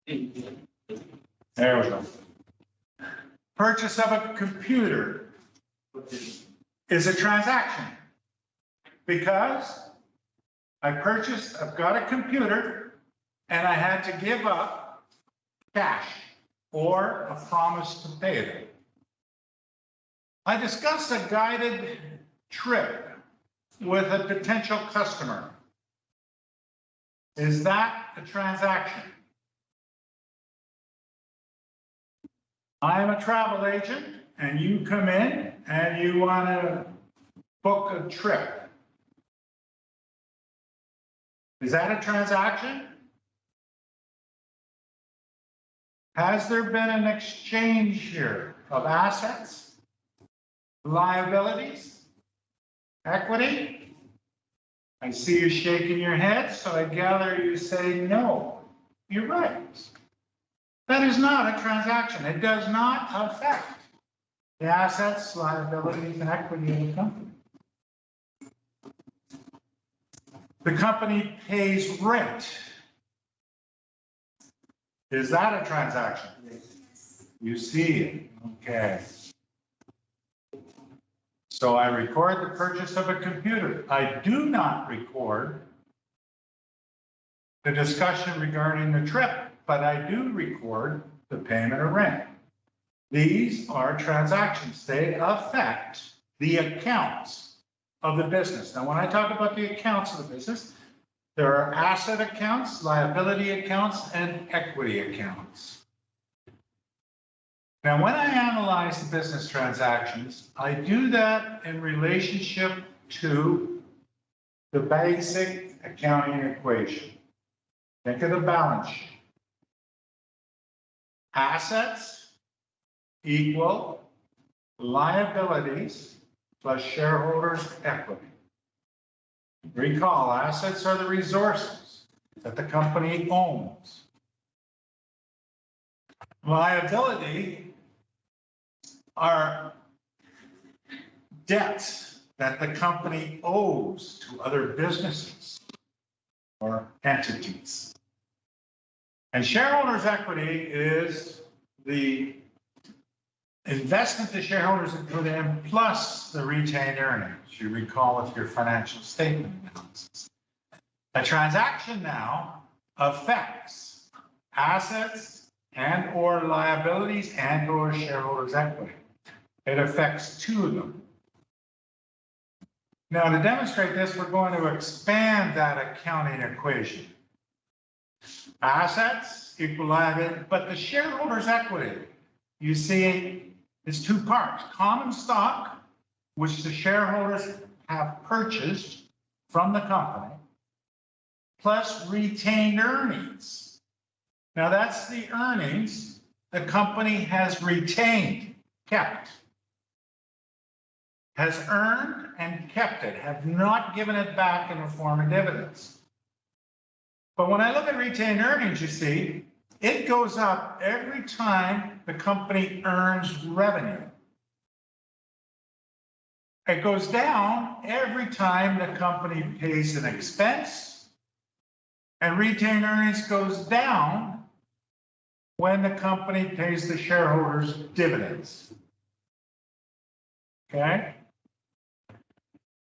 There we go. Purchase of a computer is a transaction because I've got a computer and I had to give up cash or a promise to pay it. I discussed a guided trip with a potential customer. Is that a transaction? I am a travel agent and you come in and you want to book a trip. Is that a transaction? Has there been an exchange here of assets, liabilities, equity? I see you shaking your head, so I gather you say no. You're right. That is not a transaction. It does not affect the assets, liabilities, and equity of the company. The company pays rent. Is that a transaction? You see it. Okay. So I record the purchase of a computer. I do not record the discussion regarding the trip, but I do record the payment of rent. These are transactions. They affect the accounts of the business. Now, when I talk about the accounts of the business, there are asset accounts, liability accounts, and equity accounts. Now, when I analyze the business transactions, I do that in relationship to the basic accounting equation. Think of the balance sheet. Assets equal liabilities plus shareholders' equity. Recall, assets are the resources that the company owns. Liability are debts that the company owes to other businesses or entities. And shareholders' equity is the investment the shareholders have put in plus the retained earnings. You recall with your financial statement analysis. A transaction now affects assets and or liabilities and or shareholders' equity. It affects two of them. Now, to demonstrate this, we're going to expand that accounting equation. Assets equal liability, but the shareholders' equity, you see, is two parts. Common stock, which the shareholders have purchased from the company, plus retained earnings. Now, that's the earnings the company has retained, kept, has earned and kept it, have not given it back in the form of dividends. But when I look at retained earnings, you see, it goes up every time the company earns revenue. It goes down every time the company pays an expense, and retained earnings goes down when the company pays the shareholders dividends. Okay?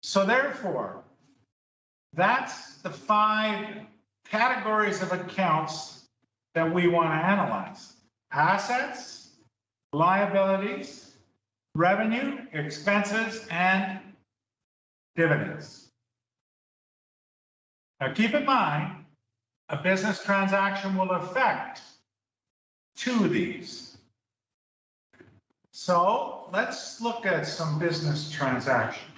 So therefore, that's the 5 categories of accounts that we want to analyze. Assets, liabilities, revenue, expenses, and dividends. Now keep in mind, a business transaction will affect 2 of these. So let's look at some business transactions.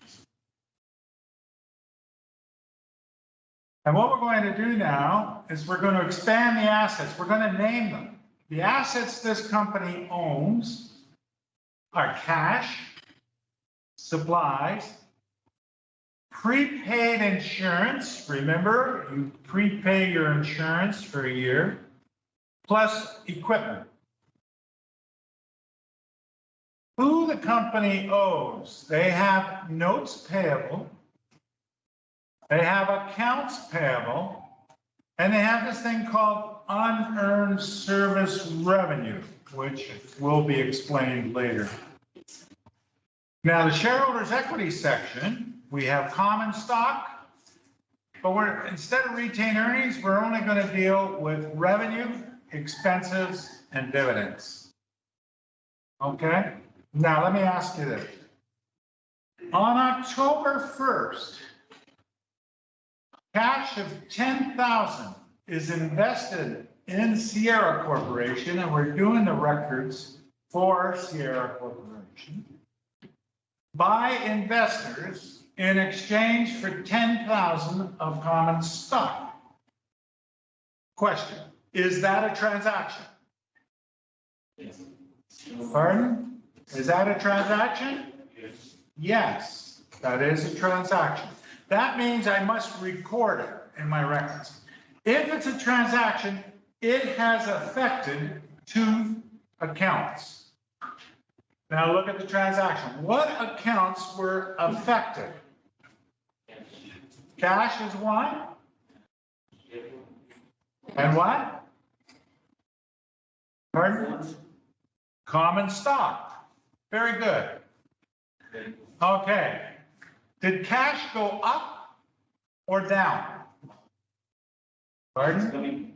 And what we're going to do now is we're going to expand the assets. We're going to name them. The assets this company owns are cash, supplies, prepaid insurance. Remember, you prepay your insurance for a year, plus equipment. Who the company owes, they have notes payable, they have accounts payable, and they have this thing called unearned service revenue, which will be explained later. Now, the shareholders' equity section, we have common stock, but instead of retained earnings, we're only going to deal with revenue, expenses, and dividends. Okay? Now, let me ask you this. On October 1st, cash of $10,000 is invested in Sierra Corporation, and we're doing the records for Sierra Corporation, by investors in exchange for $10,000 of common stock. Question, is that a transaction? Yes. Pardon? Is that a transaction? Yes. Yes, that is a transaction. That means I must record it in my records. If it's a transaction, it has affected two accounts. Now look at the transaction. What accounts were affected? Cash is one. And what? Pardon? Common stock. Very good. Okay. Did cash go up or down? Pardon?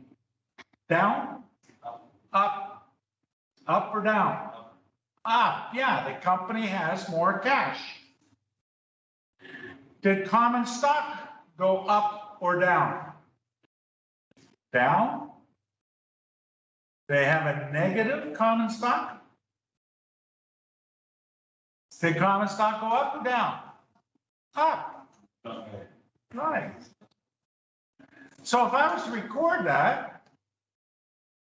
Down? Up. Up or down? Up. Yeah, the company has more cash. Did common stock go up or down? Down? They have a negative common stock? Did common stock go up or down? Up. Right. So if I was to record that,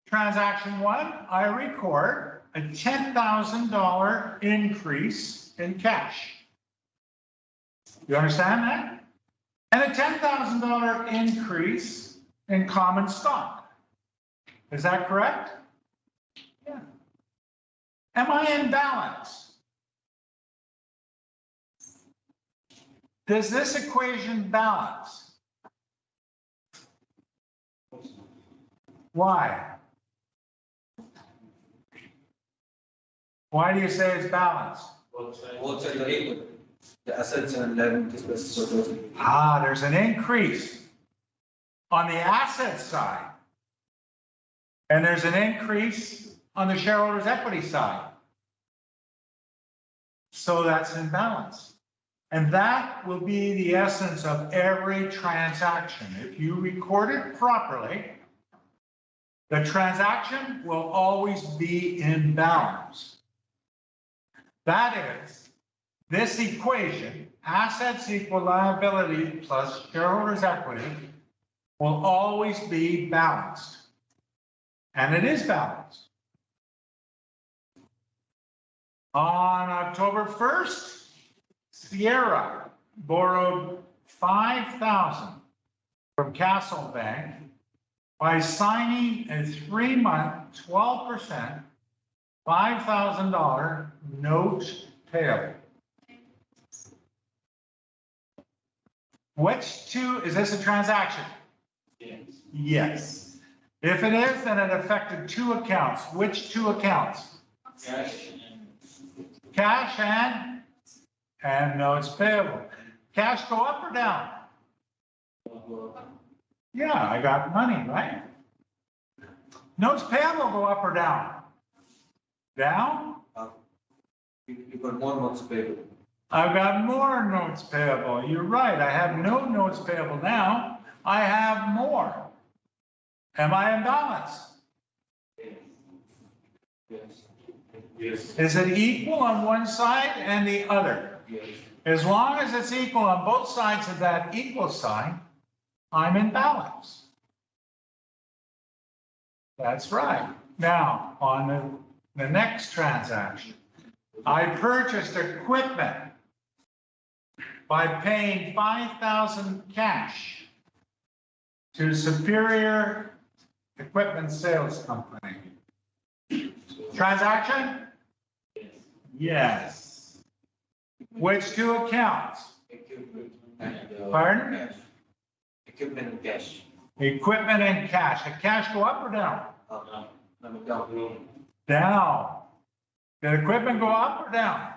transaction one, I record a $10,000 increase in cash. You understand that? And a $10,000 increase in common stock. Is that correct? Yeah. Am I in balance? Does this equation balance? Why? Why do you say it's balanced? Both sides are equal. The assets and liabilities are totally. There's an increase on the asset side. And there's an increase on the shareholders' equity side. So that's in balance. And that will be the essence of every transaction. If you record it properly, the transaction will always be in balance. That is, this equation, assets equal liability plus shareholders' equity, will always be balanced. And it is balanced. On October 1st, Sierra borrowed $5,000 from Castle Bank by signing a 3-month, 12%, $5,000 note payable. Which two, is this a transaction? Yes. Yes. If it is, then it affected two accounts. Which two accounts? Cash. Cash and notes payable. Cash go up or down? Yeah, I got money, right? Notes payable go up or down? Down? You got more notes payable. I've got more notes payable. You're right. I have no notes payable now. I have more. Am I in balance? Yes. Yes. Is it equal on one side and the other? Yes. As long as it's equal on both sides of that equal sign, I'm in balance. That's right. Now, on the next transaction, I purchased equipment by paying $5,000 cash to Superior Equipment Sales Company. Transaction? Yes. Which two accounts? Equipment and Pardon? cash. Equipment and cash. Equipment and cash. Did cash go up or down? Down. Down. Did equipment go up or down?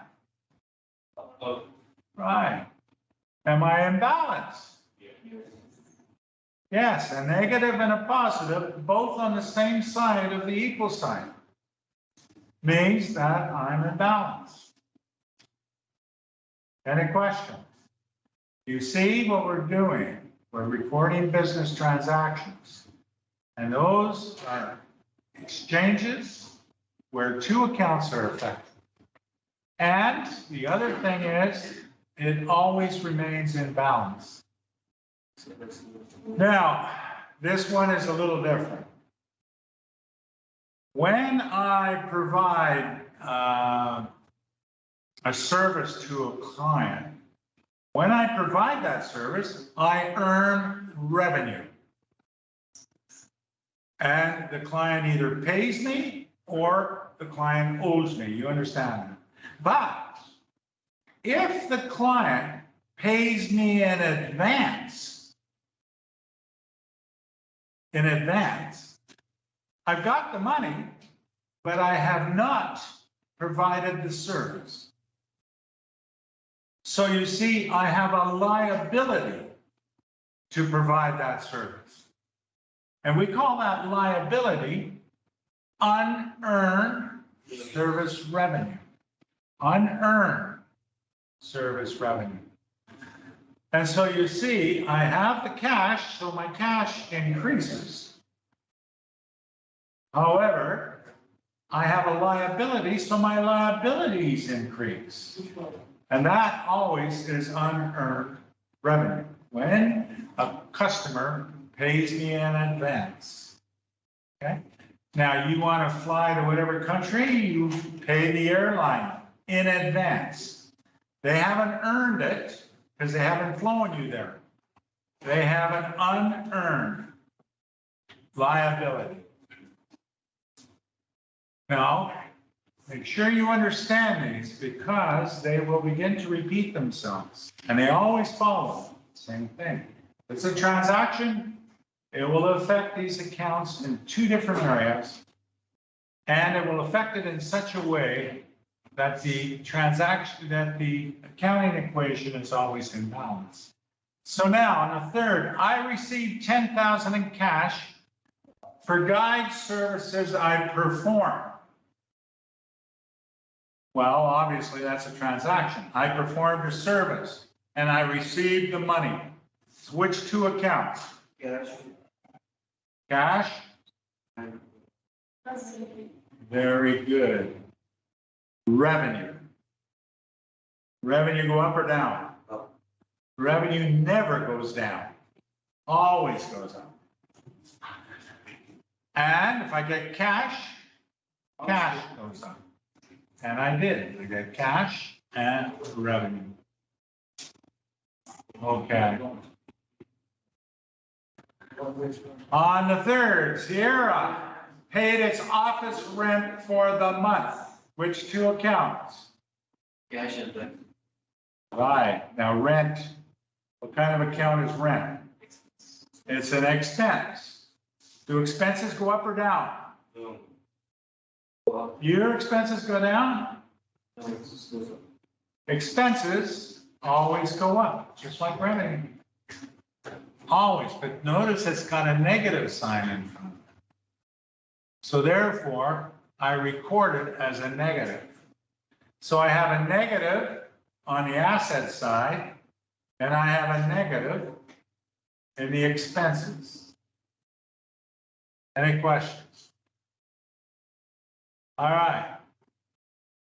Right. Am I in balance? Yes, a negative and a positive, both on the same side of the equal sign. Means that I'm in balance. Any questions? You see what we're doing? We're recording business transactions. And those are exchanges where two accounts are affected. And the other thing is, it always remains in balance. Now, this one is a little different. When I provide a service to a client, when I provide that service, I earn revenue. And the client either pays me or the client owes me. You understand that? But if the client pays me in advance, I've got the money, but I have not provided the service. So you see, I have a liability to provide that service. And we call that liability unearned service revenue. Unearned service revenue. And so you see, I have the cash, so my cash increases. However, I have a liability, so my liabilities increase. And that always is unearned revenue. When a customer pays me in advance. Okay? Now, you want to fly to whatever country, you pay the airline in advance. They haven't earned it because they haven't flown you there. They have an unearned liability. Now, make sure you understand these because they will begin to repeat themselves and they always follow the same thing. It's a transaction. It will affect these accounts in two different areas, and it will affect it in such a way that the accounting equation is always in balance. So now on the third, I received 10,000 in cash for guide services I perform. Well, obviously that's a transaction. I performed a service and I received the money. Which two accounts? Cash? Very good. Revenue. Revenue go up or down? Up. Revenue never goes down. Always goes up. And if I get cash, cash goes up. And I did. I get cash and revenue. Okay. On the third, Sierra paid its office rent for the month. Which two accounts? Cash and rent. Right. Now rent, what kind of account is rent? It's an expense. Do expenses go up or down? No. Your expenses go down? Expenses always go up, just like revenue. Always, but notice it's got a negative sign in front of it. So therefore, I record it as a negative. So I have a negative on the asset side, and I have a negative in the expenses. Any questions? All right.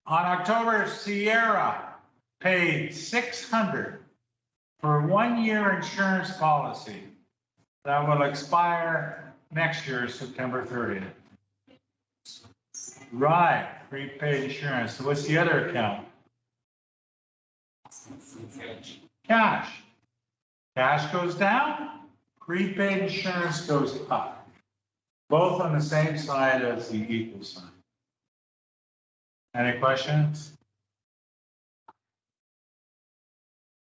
On October, Sierra paid $600 for 1 year insurance policy that will expire next year, September 30th. Right, prepaid insurance. So what's the other account? Cash. Cash goes down, prepaid insurance goes up. Both on the same side as the equal sign. Any questions?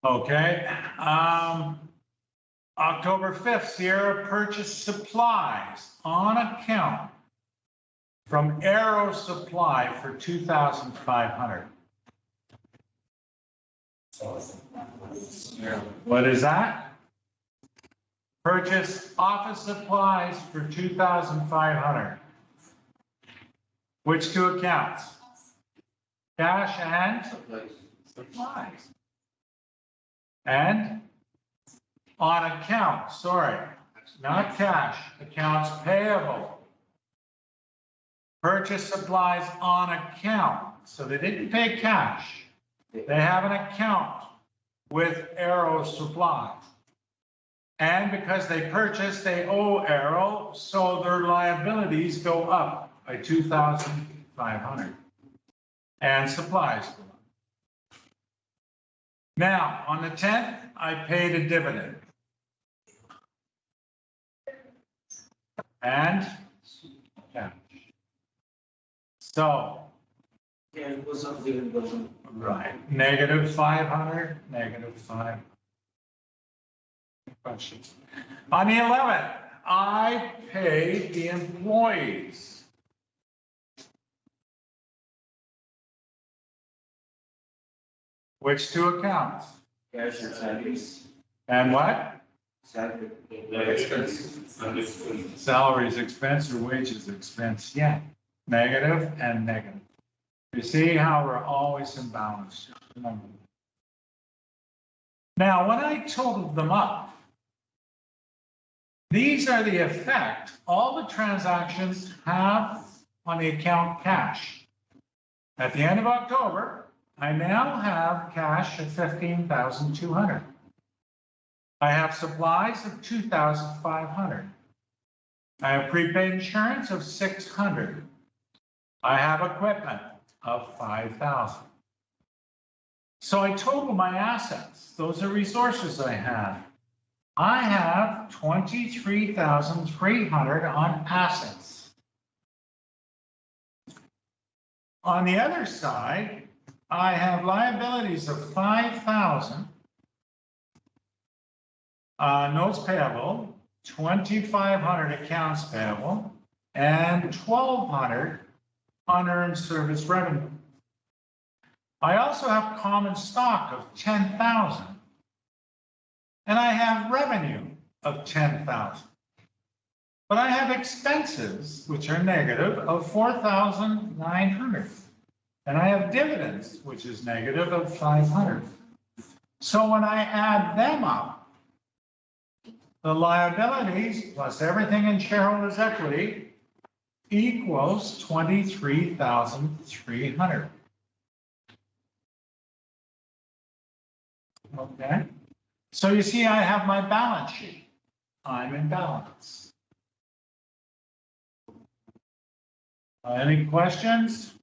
Okay. October 5th, Sierra purchased supplies on account from Aero Supply for $2,500. What is that? Purchase office supplies for $2,500. Which two accounts? Cash and supplies. And on account, sorry, not cash, accounts payable. Purchase supplies on account, so they didn't pay cash. They have an account with Aero Supply. And because they purchased, they owe Aero, so their liabilities go up by $2,500. And supplies go up. Now, on the 10th, I paid a dividend. And cash. So, Yeah, it was not given, but right, -500, -5. Questions? On the 11th, I paid the employees. Which two accounts? cash and salaries. And what? Salary. Expenses. Salaries expense or wages expense, yeah. Negative and negative. You see how we're always in balance. Remember. Now, when I totaled them up, these are the effect all the transactions have on the account cash. At the end of October, I now have cash of $15,200. I have supplies of $2,500. I have prepaid insurance of $600. I have equipment of $5,000. So I total my assets. Those are resources I have. I have $23,300 on assets. On the other side, I have liabilities of $5,000, notes payable, $2,500 accounts payable, and $1,200 unearned service revenue. I also have common stock of $10,000, and I have revenue of $10,000. But I have expenses, which are negative, of $4,900. And I have dividends, which is negative of $500. So when I add them up, the liabilities plus everything in shareholders' equity equals $23,300. Okay. So you see, I have my balance sheet. I'm in balance. Any questions?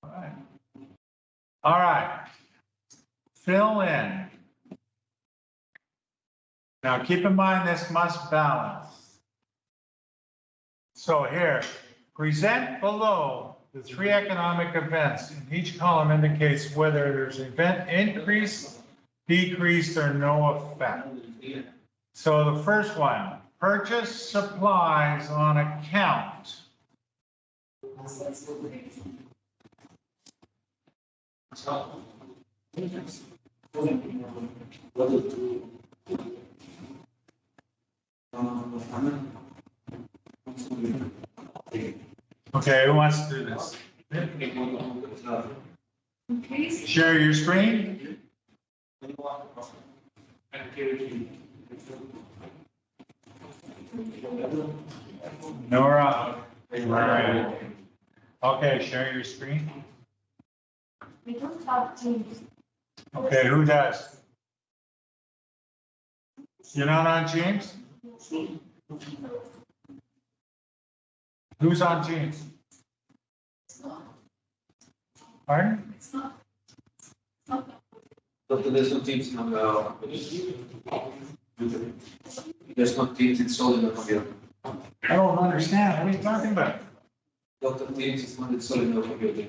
All right. All right. Fill in. Now keep in mind this must balance. So here, present below the three economic events, and each column indicates whether there's event increase, decrease, or no effect. So the first one, purchase supplies on account. Okay, who wants to do this? Share your screen. Nora. Right. Okay, share your screen. We don't have Teams. Okay, who does? You're not on Teams? Who's on Teams? It's not. Pardon? It's not. Doctor, there's no Teams on there's no Teams installed in the computer. I don't understand. What are you talking about? Doctor, Teams is not installed in the computer.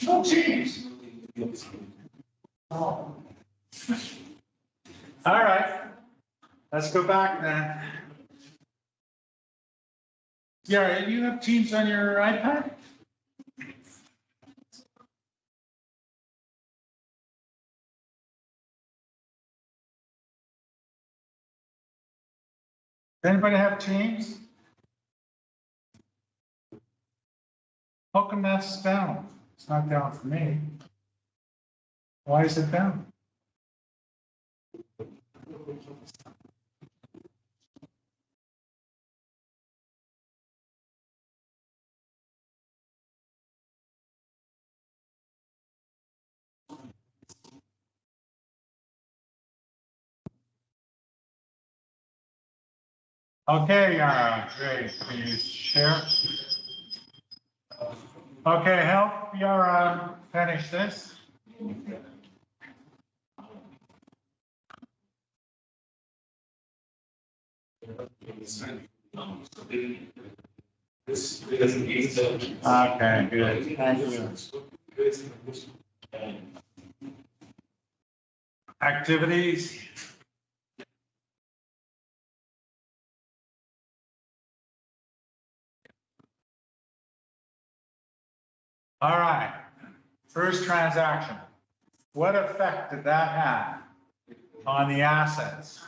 No Teams. Teams. Oh. All right, let's go back then. Yeah, you have Teams on your iPad? Anybody have Teams? How come that's down? It's not down for me. Why is it down? Okay, great, can you share? Okay, help Yara finish this. Okay, good, thank you. Activities? All right, first transaction. What effect did that have on the assets,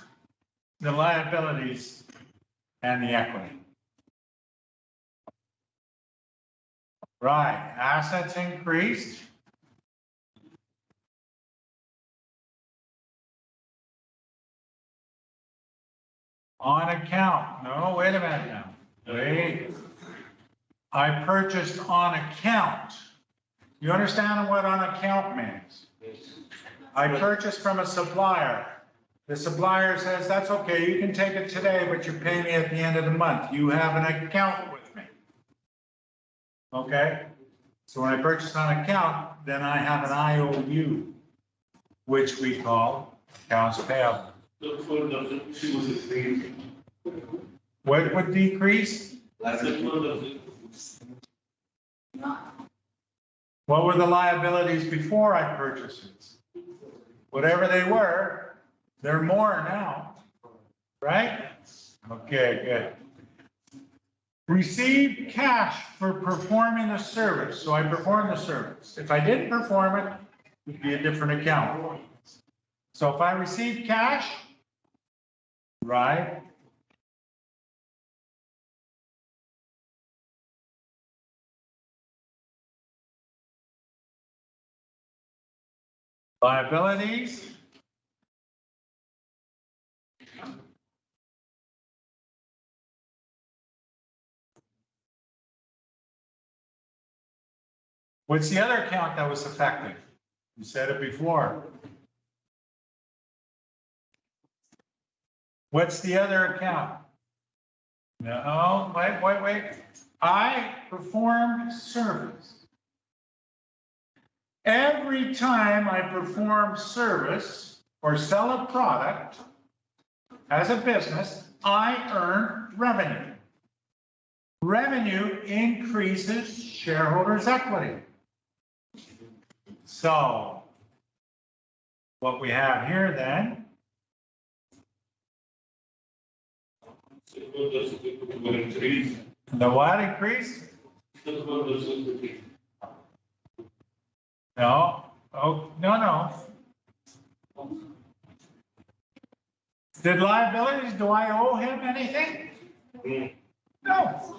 the liabilities, and the equity? Right, assets increased. On account, no, wait a minute now, wait. I purchased on account. You understand what on account means? I purchased from a supplier. The supplier says, that's okay, you can take it today, but you pay me at the end of the month. You have an account with me. Okay? So when I purchase on account, then I have an IOU, which we call accounts payable. What would decrease? What were the liabilities before I purchased it? Whatever they were, they're more now, right? Okay, good. Receive cash for performing the service. So I performed the service. If I didn't perform it, it would be a different account. So if I receive cash, right? Liabilities. What's the other account that was affected? You said it before. What's the other account? No, wait. I perform service. Every time I perform service or sell a product as a business, I earn revenue. Revenue increases shareholders' equity. So what we have here then, the what increase? No, oh, no. Did liabilities, do I owe him anything? No.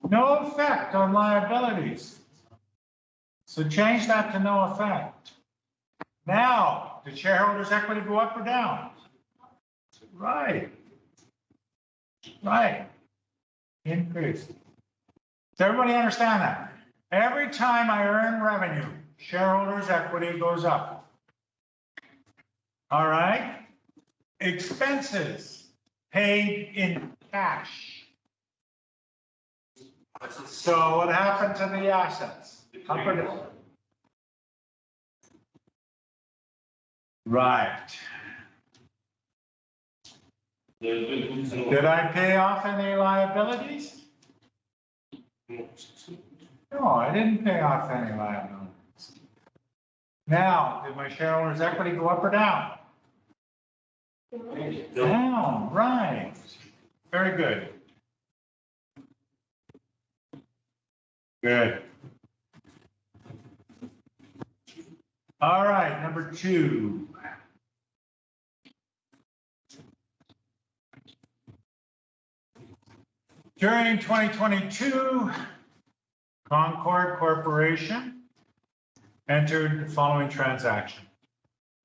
No effect on liabilities. So change that to no effect. Now, did shareholders' equity go up or down? Right. Increase. Does everybody understand that? Every time I earn revenue, shareholders' equity goes up. All right? Expenses paid in cash. So what happened to the assets? Up or down? Right. Did I pay off any liabilities? No, I didn't pay off any liabilities. Now, did my shareholders' equity go up or down? Down, right. Very good. Good. All right, number 2. During 2022, Concord Corporation entered the following transaction.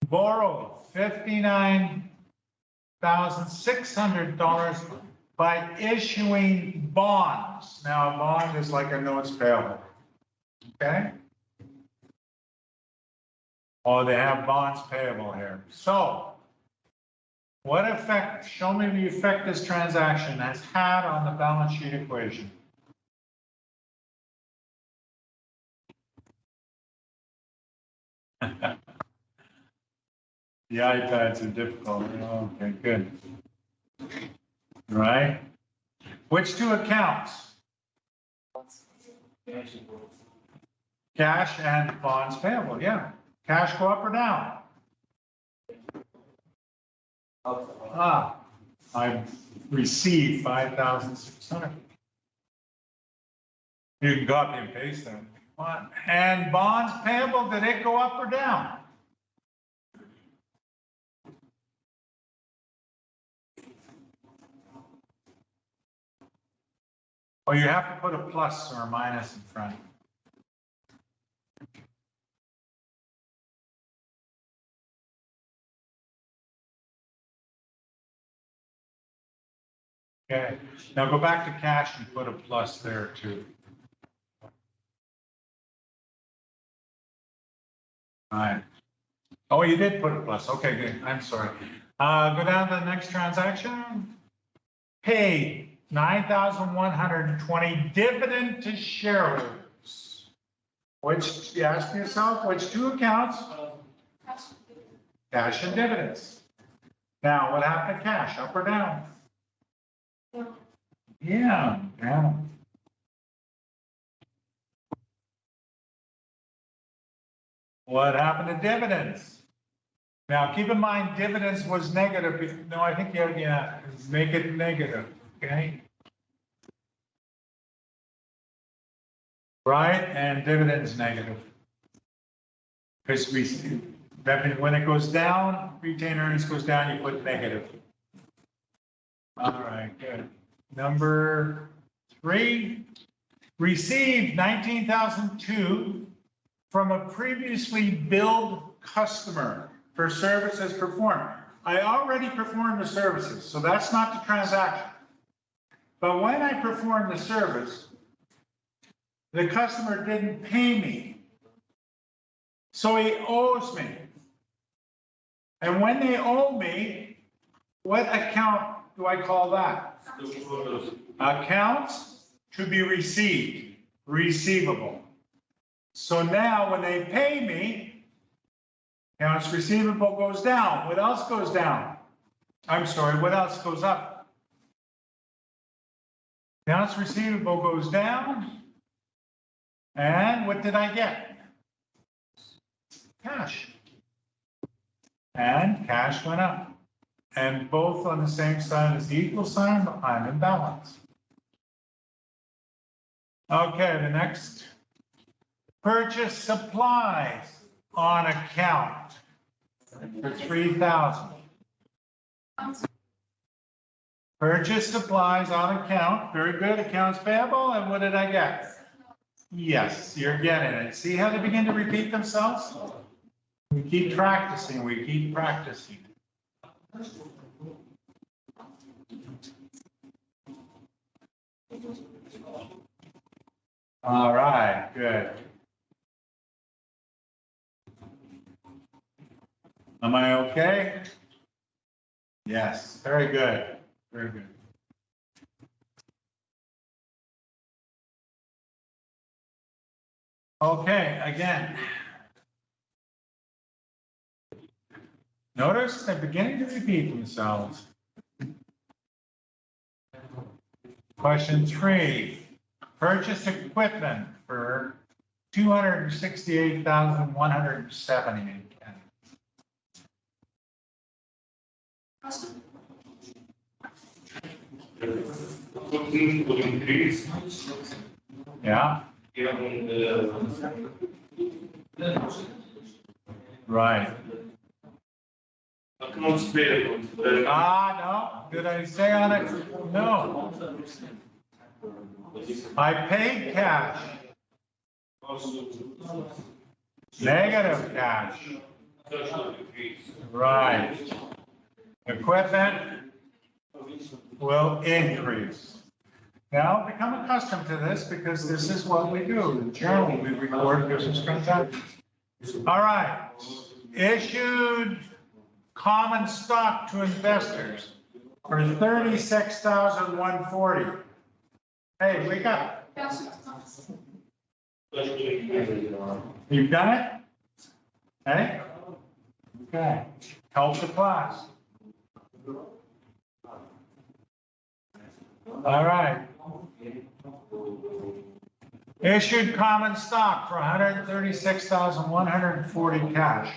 Borrowed $59,600 by issuing bonds. Now, a bond is like a notes payable. Okay? Oh, they have bonds payable here. So, what effect, show me the effect this transaction has had on the balance sheet equation. The iPads are difficult. Okay, good. Right? Which 2 accounts? Cash and bonds payable, yeah. Cash go up or down? Ah, I received 5,600. You can copy and paste them. And bonds payable, did it go up or down? Well, you have to put a plus or a minus in front. Okay, now go back to cash and put a plus there too. All right. Oh, you did put a plus. Okay, good. I'm sorry. Go down to the next transaction. Paid 9,120 dividend to shareholders. Which, you ask yourself, which 2 accounts? Cash and dividends. Now, what happened to cash, up or down? Yeah, down. What happened to dividends? Now, keep in mind, dividends was negative. No, I think, yeah, make it negative, okay? Right, and dividends negative. Because when it goes down, retained earnings goes down, you put negative. All right, good. Number 3, received 19,002 from a previously billed customer for services performed. I already performed the services, so that's not the transaction. But when I performed the service, the customer didn't pay me. So he owes me. And when they owe me, what account do I call that? Accounts to be received, receivable. So now when they pay me, accounts receivable goes down. What else goes down? I'm sorry, what else goes up? Accounts receivable goes down. And what did I get? Cash. And cash went up. And both on the same side as the equal sign, I'm in balance. Okay, the next. Purchase supplies on account for 3,000. Purchase supplies on account, very good, accounts payable, and what did I get? Yes, you're getting it. See how they begin to repeat themselves? We keep practicing, we keep practicing. All right, good. Am I okay? Yes, very good, very good. Okay, again. Notice they're beginning to repeat themselves. Question 3, purchase equipment for $268,170. Something will increase, Yeah, given right. accounts payable. No, did I say on it? No. I paid cash, Also, negative cash, cash will increase. right. Equipment will increase. Now, become accustomed to this because this is what we do. In journal, we record business transactions. All right. Issued common stock to investors for $36,140. Hey, wake up. Cash will increase. You've done it? Hey? Okay. Help the class. All right. Issued common stock for $136,140 cash.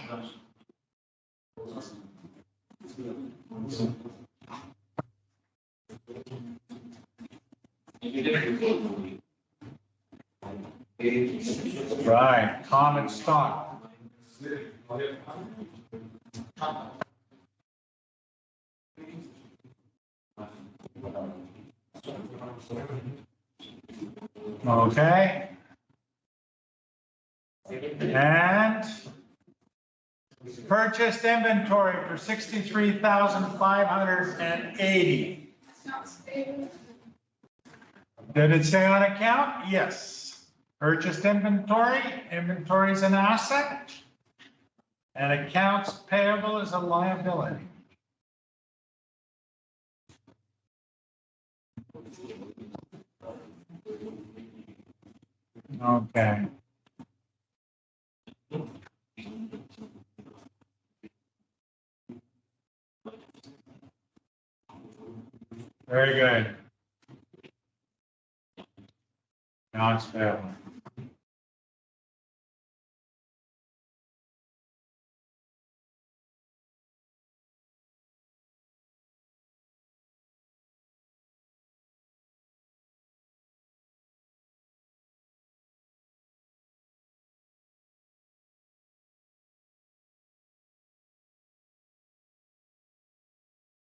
Right, common stock. Okay. And purchased inventory for $63,580. Did it say on account? Yes. Purchased inventory, inventory is an asset, and accounts payable is a liability. Okay. Very good. Accounts payable.